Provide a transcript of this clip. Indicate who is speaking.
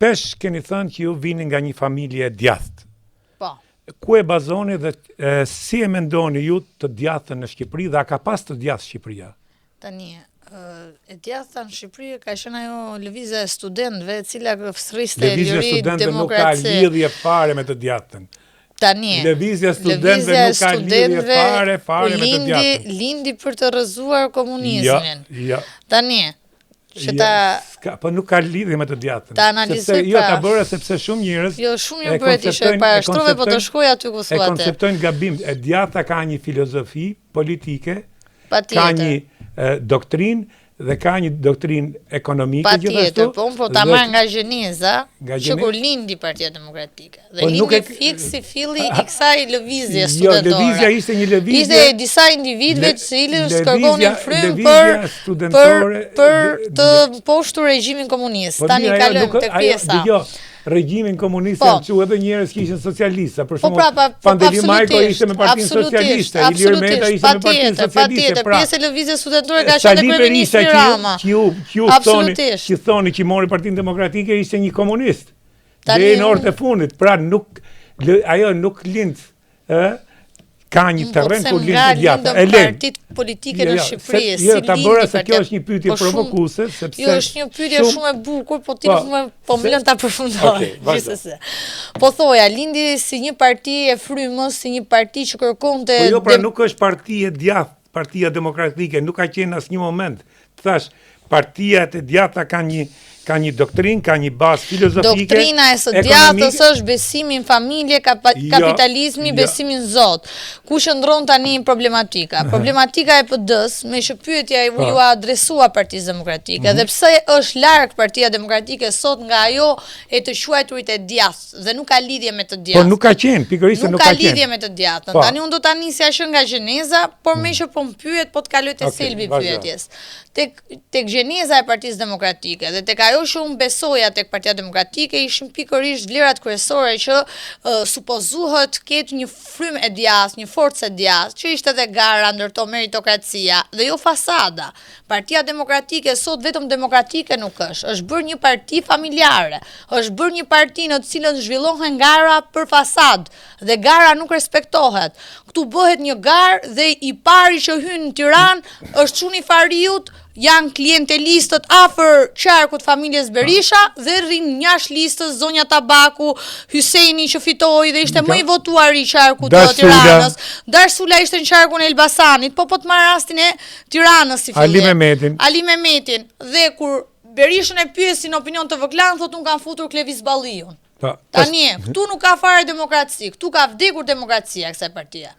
Speaker 1: shpesh keni thënë që ju vini nga një familje djathtë.
Speaker 2: Po.
Speaker 1: Ku e bazoni dhe si e mendoni ju të djathtën në Shqipëri dhe a ka pas të djathtë Shqipëria?
Speaker 2: Tani, e djathta në Shqipëri ka qenë ajo lëvizja e studentëve, e cila shriste liri,
Speaker 1: Lëvizja e studentëve nuk ka lidhje fare me të djathtën.
Speaker 2: Tani,
Speaker 1: lëvizja e studentëve nuk ka lidhje fare me të djathtën.
Speaker 2: Lindi për të rrëzuar komunizmin.
Speaker 1: Ja.
Speaker 2: Tani,
Speaker 1: po nuk ka lidhje me të djathtën.
Speaker 2: Ta analizoj
Speaker 1: jo ta bëre sepse shumë njerëz.
Speaker 2: Jo, shumë mirë bëhet ishte parashtrove, po të shkoj aty ku thuate.
Speaker 1: E konceptojnë gabim. E djathta ka një filozofi politike, ka një doktrinë dhe ka një doktrinë ekonomike gjithashtu.
Speaker 2: Po ta marr nga gjeneza, që kur lindi Partia Demokratike. Dhe lindi fiks si filli i kësaj lëvizje studentore.
Speaker 1: Jo, lëvizja ishte një lëvizje.
Speaker 2: Ishte disa individëve të cilës kërkonin frymë për të mposhtur regjimin komunist. Tani kalojmë tek pjesa.
Speaker 1: Regjimin komunist që edhe njerëz që ishin socialistë, për shembull Pandeli Majko ishte me Partinë Socialiste, Ilir Meta ishte me Partinë Socialiste,
Speaker 2: pjesë e lëvizjes studentore ka qenë kryeministri Rama.
Speaker 1: Që thoni që mori Partinë Demokratike ishte një komunist. Deri në orët e fundit, pra ajo nuk lind, ka një terren ku lind të djathtë.
Speaker 2: E partitë politike në Shqipëri, si lindi
Speaker 1: ta bëra se kjo është një pyetje provokuese, sepse
Speaker 2: jo është një pyetje shumë e bukur, po ti po më lën ta përfundoj. Gjithsesi. Po thoja, lindi si një parti e frymës, si një parti që kërkonte.
Speaker 1: Po jo, pra nuk është parti e djathtë, Partia Demokratike, nuk ka qenë asnjë moment. Thash, partiat e djathta ka një doktrinë, ka një bazë filozofike.
Speaker 2: Doktrina e së djathtës është besimi në familje, kapitalizmi, besimi në Zot. Ku qëndron tani problematika? Problematika e PD-s, me që pyetja ju adresua Partisë Demokratike, dhe pse është larg Partia Demokratike sot nga ajo e të quajturit e djathtë dhe nuk ka lidhje me të djathtën.
Speaker 1: Po nuk ka qenë, pikërisht nuk ka qenë.
Speaker 2: Nuk ka lidhje me të djathtën. Tani unë do ta nisja që nga gjeneza, por me që po më pyet, po të kaloj te selbi pyetjes. Tek gjeneza e Partisë Demokratike dhe tek ajo që unë besoja tek Partia Demokratike ishin pikërisht vlerat kryesore që supozohet ketë një frymë e djathtë, një forcë e djathtë, që ishte edhe gara, ndërto meritokracia dhe jo fasada. Partia Demokratike sot vetëm demokratike nuk është bërë një parti familjare, është bërë një parti në të cilën zhvillohen gara për fasad dhe gara nuk respektohet. Ktu bëhet një garë dhe i pari që hyn në Tiranë është Çuni Fariut, janë klientelistët afër qarkut familjes Berisha dhe rrin njash listës zonja Tabaku, Hyseini që fitoi dhe ishte më i votuar i qarkut të Tiranës. Darsula ishte në qarkun e Elbasanit, po të marr rastin e Tiranës si fillim. Ali Mehmetin. Dhe kur Berishën e pyesin opinion të vëklan, thotë unë kam futur Klevis Balliun. Tani, këtu nuk ka fare demokraci, këtu ka vdekur demokracia kësaj partie.